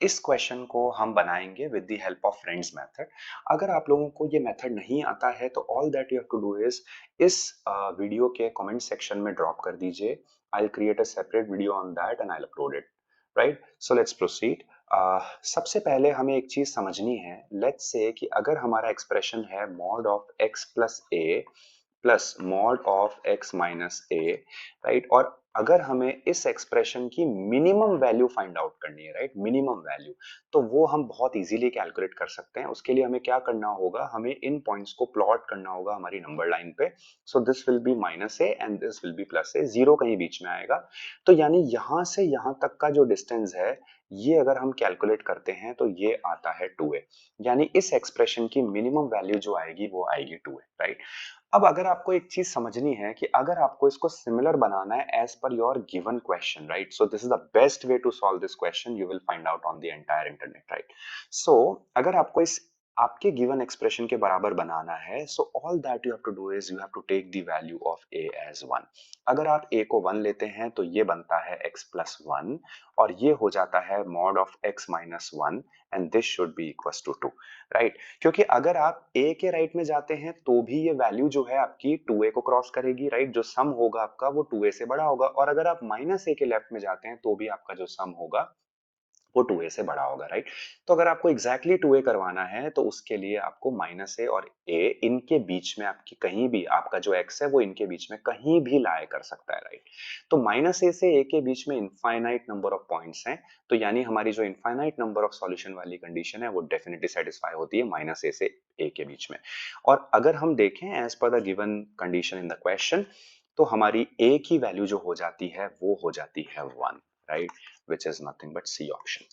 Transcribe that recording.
इस क्वेश्चन को हम बनाएंगे with the help of friends method. अगर आप लोगों को ये मेथड नहीं आता है तो all that you have to do is इस वीडियो के कमेंट सेक्शन में ड्रॉप कर दीजिए। I will create a separate video on that and I will upload it. Right, so let's proceed. सबसे पहले हमें एक चीज समझनी है। लेट्स से कि अगर हमारा एक्सप्रेशन है mod of x plus A plus mod of x minus A, right, और अगर हमें इस एक्सप्रेशन की मिनिमम वैल्यू फाइंड आउट करनी है, राइट, मिनिमम वैल्यू, तो वो हम बहुत इजीली कैलकुलेट कर सकते हैं। उसके लिए हमें क्या करना होगा, हमें इन पॉइंट्स को प्लॉट करना होगा हमारी नंबर लाइन पे। So this will be minus A and this will be plus A, zero कहीं बीच में आएगा। तो यानी यहां से यहां तक का जो डिस्टेंस है, ये अगर हम कैलकुलेट करते हैं तो ये आता है 2a। यानी इस एक्सप्रेशन की मिनिमम वैल्यू जो आएगी वो आएगी 2a, राइट। अब अगर आपको एक चीज समझनी है कि अगर आपको इसको सिमिलर बनाना है as per your given question, right, so this is the best way to solve this question, you will find out on the entire internet, right. So अगर आपको इस आपके गिवन एक्सप्रेशन के बराबर बनाना है, so all that you have to do is you have to take the value of a as 1। अगर आप a को 1 लेते हैं तो ये बनता है x प्लस 1 और ये हो जाता है mod of x minus 1 and this should be equals to 2, right. क्योंकि अगर आप a के राइट में जाते हैं तो भी ये वैल्यू जो है आपकी 2a को क्रॉस करेगी, राइट। जो सम होगा आपका वो 2a से बड़ा होगा, और अगर आप माइनस a के लेफ्ट में जाते हैं तो भी आपका जो सम होगा वो 2a से बड़ा होगा, राइट। तो अगर आपको एग्जैक्टली 2a करवाना है तो उसके लिए आपको माइनस a और a इनके बीच में आपकी कहीं भी आपका जो x है वो इनके बीच में कहीं भी लाए कर सकता है, राइट। तो माइनस a से a के बीच में इनफाइनाइट नंबर ऑफ पॉइंट्स हैं, तो यानी हमारी जो इनफाइनाइट नंबर ऑफ सॉल्यूशन वाली कंडीशन है वो डेफिनेटली सेटिस्फाई होती है माइनस a से a के बीच में। और अगर हम देखें as per the given condition in the question, तो हमारी a की वैल्यू जो हो जाती है वो हो जाती है 1, right, which is nothing but C option.